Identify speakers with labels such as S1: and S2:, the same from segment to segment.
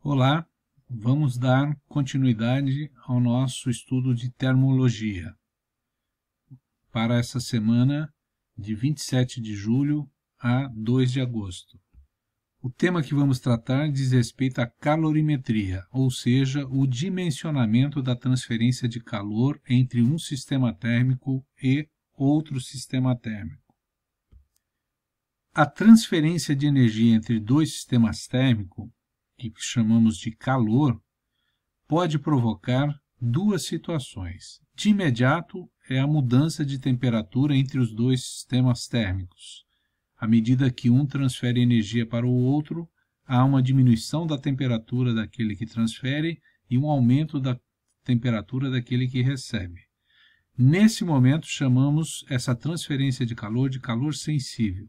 S1: Olá, vamos dar continuidade ao nosso estudo de termologia para essa semana de 27 de julho a 2 de agosto. O tema que vamos tratar diz respeito à calorimetria, ou seja, o dimensionamento da transferência de calor entre um sistema térmico e outro sistema térmico. A transferência de energia entre dois sistemas térmicos, que chamamos de calor, pode provocar duas situações. De imediato, é a mudança de temperatura entre os dois sistemas térmicos. À medida que um transfere energia para o outro, há uma diminuição da temperatura daquele que transfere e um aumento da temperatura daquele que recebe. Nesse momento, chamamos essa transferência de calor sensível.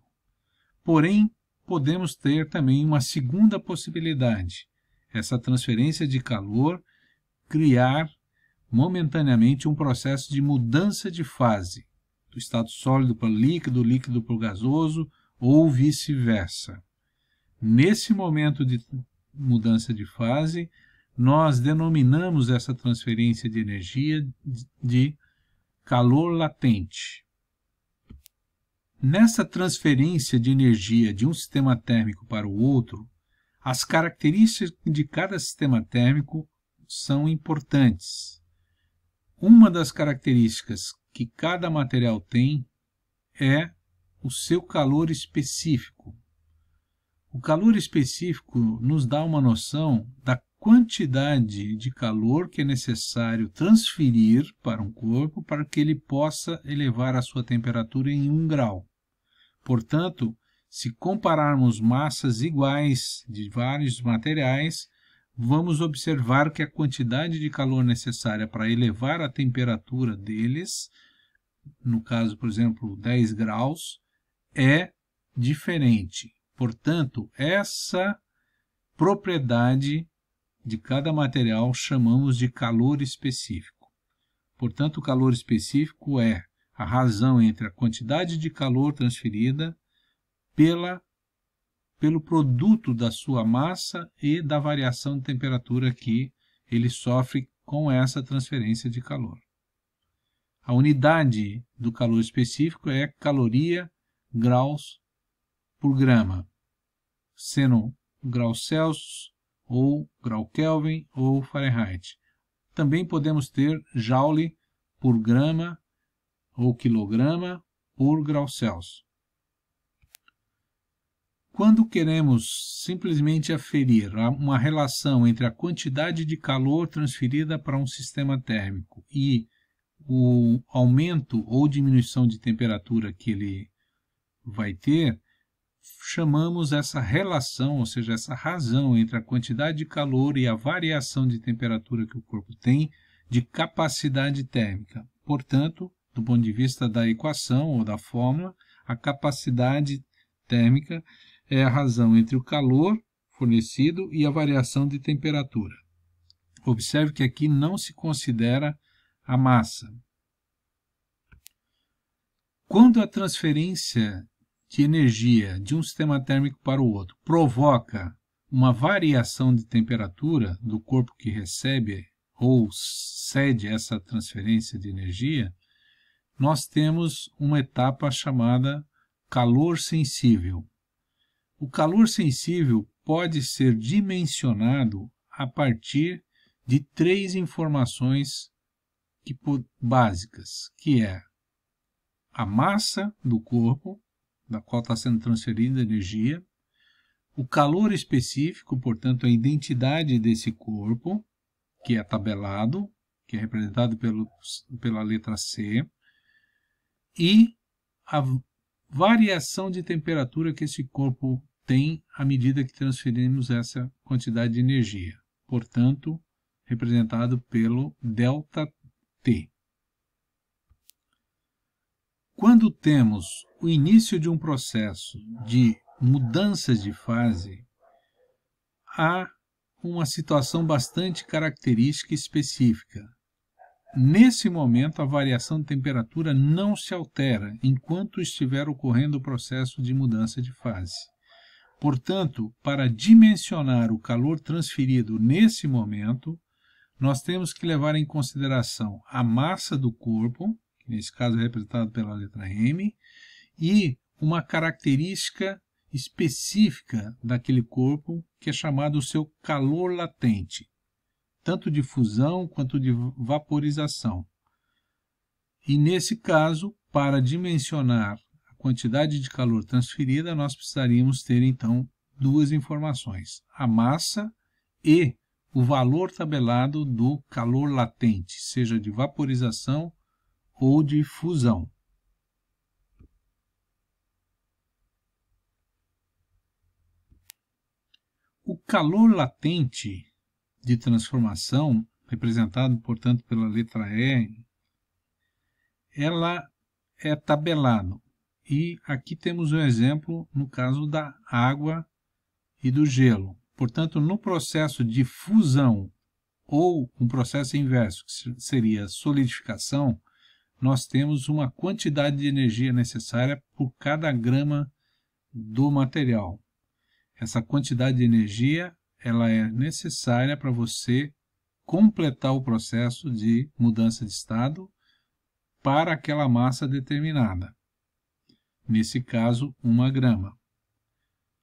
S1: Porém, podemos ter também uma segunda possibilidade, essa transferência de calor criar momentaneamente um processo de mudança de fase, do estado sólido para o líquido, líquido para o gasoso, ou vice-versa. Nesse momento de mudança de fase, nós denominamos essa transferência de energia de calor latente. Nessa transferência de energia de um sistema térmico para o outro, as características de cada sistema térmico são importantes. Uma das características que cada material tem é o seu calor específico. O calor específico nos dá uma noção da quantidade de calor que é necessário transferir para um corpo para que ele possa elevar a sua temperatura em 1 grau. Portanto, se compararmos massas iguais de vários materiais, vamos observar que a quantidade de calor necessária para elevar a temperatura deles, no caso, por exemplo, 10 graus, é diferente. Portanto, essa propriedade de cada material chamamos de calor específico. Portanto, o calor específico é a razão entre a quantidade de calor transferida pelo produto da sua massa e da variação de temperatura que ele sofre com essa transferência de calor. A unidade do calor específico é caloria graus por grama, sendo graus Celsius, ou grau Kelvin, ou Fahrenheit. Também podemos ter joule por grama, ou quilograma por grau Celsius. Quando queremos simplesmente aferir uma relação entre a quantidade de calor transferida para um sistema térmico e o aumento ou diminuição de temperatura que ele vai ter, chamamos essa relação, ou seja, essa razão entre a quantidade de calor e a variação de temperatura que o corpo tem, de capacidade térmica. Portanto, do ponto de vista da equação ou da fórmula, a capacidade térmica é a razão entre o calor fornecido e a variação de temperatura. Observe que aqui não se considera a massa. Quando a transferência de energia de um sistema térmico para o outro provoca uma variação de temperatura do corpo que recebe ou cede essa transferência de energia, nós temos uma etapa chamada calor sensível. O calor sensível pode ser dimensionado a partir de 3 informações básicas, que é a massa do corpo, da qual está sendo transferida energia, o calor específico, portanto, a identidade desse corpo, que é tabelado, que é representado pela letra C, e a variação de temperatura que esse corpo tem à medida que transferimos essa quantidade de energia, portanto, representado pelo ΔT. Quando temos o início de um processo de mudanças de fase, há uma situação bastante característica e específica. Nesse momento, a variação de temperatura não se altera enquanto estiver ocorrendo o processo de mudança de fase. Portanto, para dimensionar o calor transferido nesse momento, nós temos que levar em consideração a massa do corpo, que nesse caso é representado pela letra M, e uma característica específica daquele corpo, que é chamado o seu calor latente, tanto de fusão quanto de vaporização. E nesse caso, para dimensionar a quantidade de calor transferida, nós precisaríamos ter então duas informações: a massa e o valor tabelado do calor latente, seja de vaporização ou de fusão. O calor latente de transformação, representado, portanto, pela letra E, ela é tabelado. E aqui temos um exemplo no caso da água e do gelo. Portanto, no processo de fusão ou um processo inverso, que seria solidificação, nós temos uma quantidade de energia necessária por cada grama do material. Essa quantidade de energia ela é necessária para você completar o processo de mudança de estado para aquela massa determinada. Nesse caso, 1 grama.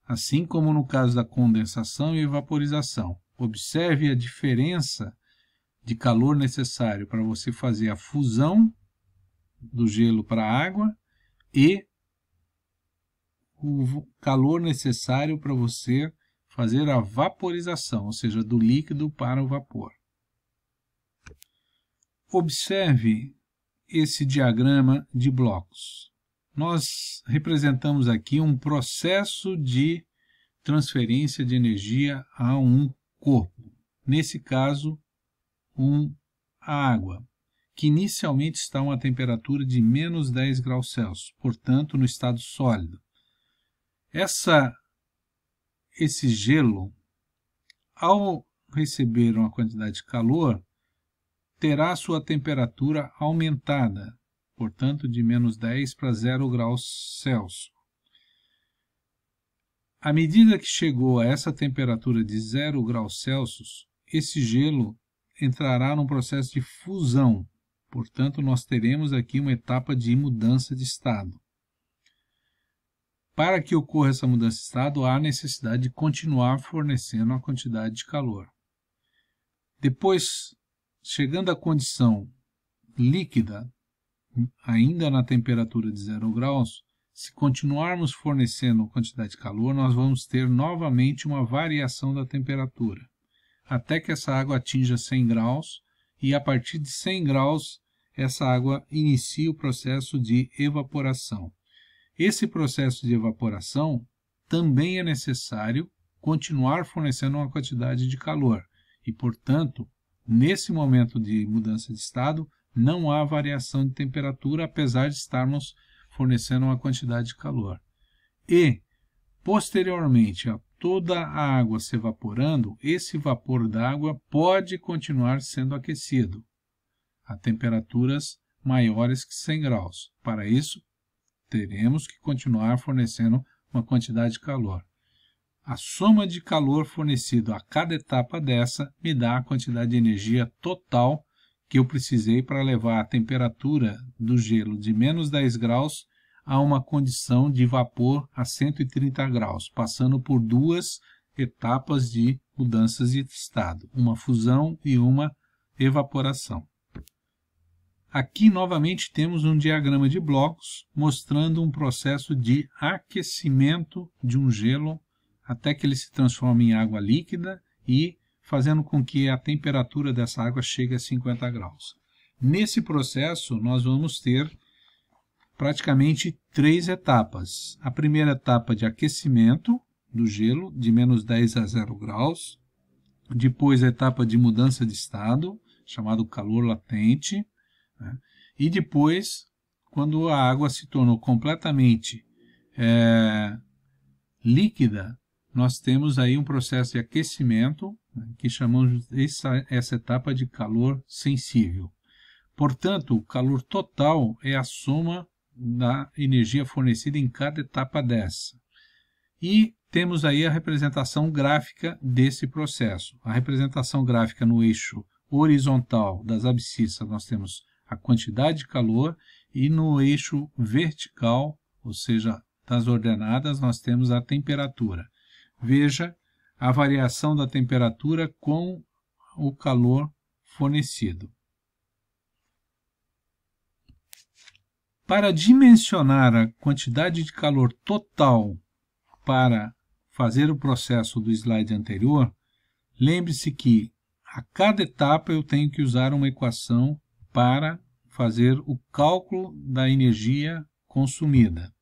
S1: Assim como no caso da condensação e vaporização. Observe a diferença de calor necessário para você fazer a fusão do gelo para a água e o calor necessário para você fazer a vaporização, ou seja, do líquido para o vapor. Observe esse diagrama de blocos. Nós representamos aqui um processo de transferência de energia a um corpo. Nesse caso, a água, que inicialmente está a uma temperatura de menos 10 graus Celsius, portanto, no estado sólido. Esse gelo, ao receber uma quantidade de calor, terá sua temperatura aumentada, portanto, de menos 10 para 0 graus Celsius. À medida que chegou a essa temperatura de 0 graus Celsius, esse gelo entrará num processo de fusão. Portanto, nós teremos aqui uma etapa de mudança de estado. Para que ocorra essa mudança de estado, há necessidade de continuar fornecendo a quantidade de calor. Depois, chegando à condição líquida, ainda na temperatura de 0 graus, se continuarmos fornecendo quantidade de calor, nós vamos ter novamente uma variação da temperatura, até que essa água atinja 100 graus, e a partir de 100 graus, essa água inicia o processo de evaporação. Esse processo de evaporação também é necessário continuar fornecendo uma quantidade de calor, e, portanto, nesse momento de mudança de estado, não há variação de temperatura, apesar de estarmos fornecendo uma quantidade de calor. E, posteriormente a toda a água se evaporando, esse vapor d'água pode continuar sendo aquecido a temperaturas maiores que 100 graus. Para isso, teremos que continuar fornecendo uma quantidade de calor. A soma de calor fornecido a cada etapa dessa me dá a quantidade de energia total que eu precisei para levar a temperatura do gelo de menos 10 graus a uma condição de vapor a 130 graus, passando por duas etapas de mudanças de estado, uma fusão e uma evaporação. Aqui, novamente, temos um diagrama de blocos mostrando um processo de aquecimento de um gelo até que ele se transforme em água líquida e fazendo com que a temperatura dessa água chegue a 50 graus. Nesse processo, nós vamos ter praticamente 3 etapas. A primeira etapa de aquecimento do gelo, de menos 10 a 0 graus. Depois a etapa de mudança de estado, chamado calor latente. Né? E depois, quando a água se tornou completamente líquida, nós temos aí um processo de aquecimento, né, que chamamos essa etapa de calor sensível. Portanto, o calor total é a soma da energia fornecida em cada etapa dessa. E temos aí a representação gráfica desse processo. A representação gráfica no eixo horizontal das abscissas, nós temos a quantidade de calor, e no eixo vertical, ou seja, das ordenadas, nós temos a temperatura. Veja a variação da temperatura com o calor fornecido. Para dimensionar a quantidade de calor total para fazer o processo do slide anterior, lembre-se que a cada etapa eu tenho que usar uma equação para fazer o cálculo da energia consumida.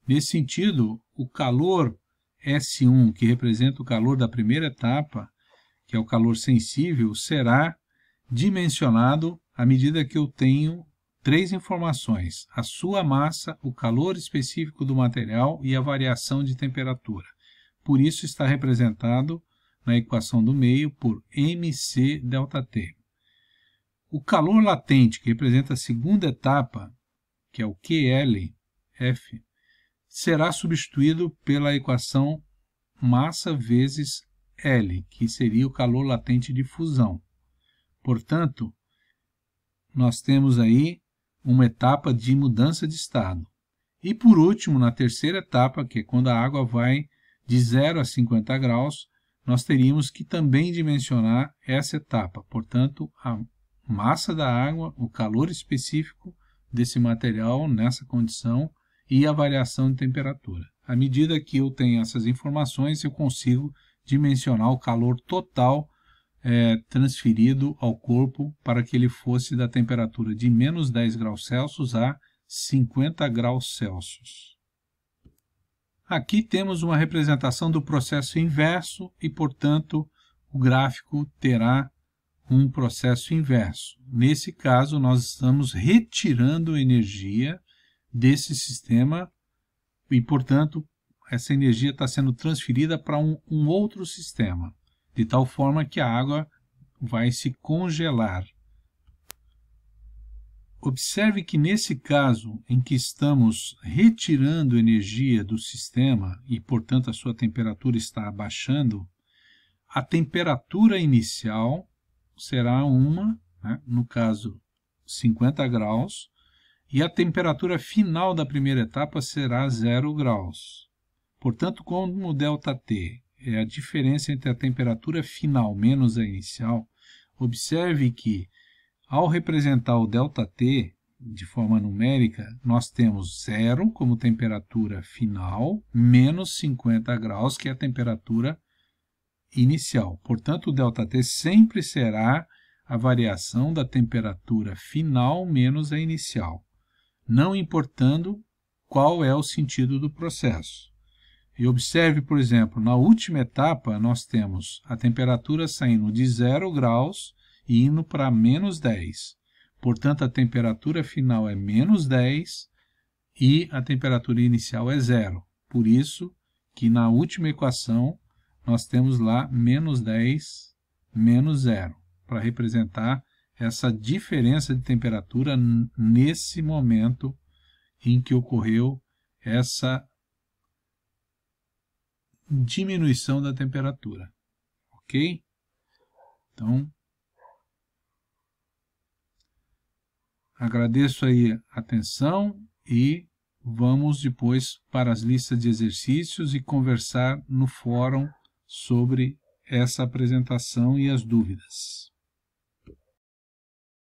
S1: Nesse sentido, o calor S1, que representa o calor da primeira etapa, que é o calor sensível, será dimensionado à medida que eu tenho três informações: a sua massa, o calor específico do material e a variação de temperatura. Por isso está representado na equação do meio por mc ΔT. O calor latente, que representa a segunda etapa, que é o QLF, será substituído pela equação massa vezes L, que seria o calor latente de fusão. Portanto, nós temos aí uma etapa de mudança de estado. E por último, na terceira etapa, que é quando a água vai de 0 a 50 graus, nós teríamos que também dimensionar essa etapa. Portanto, a massa da água, o calor específico desse material nessa condição e a variação de temperatura. À medida que eu tenho essas informações, eu consigo dimensionar o calor total transferido ao corpo para que ele fosse da temperatura de menos 10 graus Celsius a 50 graus Celsius. Aqui temos uma representação do processo inverso e, portanto, o gráfico terá um processo inverso. Nesse caso, nós estamos retirando energia desse sistema e, portanto, essa energia está sendo transferida para um outro sistema, de tal forma que a água vai se congelar. Observe que nesse caso em que estamos retirando energia do sistema e, portanto, a sua temperatura está abaixando, a temperatura inicial será no caso, 50 graus, e a temperatura final da primeira etapa será 0 graus. Portanto, como o ΔT é a diferença entre a temperatura final menos a inicial, observe que, ao representar o ΔT de forma numérica, nós temos 0 como temperatura final, menos 50 graus, que é a temperatura inicial. Portanto, o ΔT sempre será a variação da temperatura final menos a inicial, não importando qual é o sentido do processo. E observe, por exemplo, na última etapa, nós temos a temperatura saindo de 0 graus e indo para menos 10. Portanto, a temperatura final é menos 10 e a temperatura inicial é 0. Por isso que na última equação nós temos lá menos 10, menos 0, para representar essa diferença de temperatura nesse momento em que ocorreu essa diminuição da temperatura. Ok? Então, agradeço aí a atenção e vamos depois para as listas de exercícios e conversar no fórum sobre essa apresentação e as dúvidas.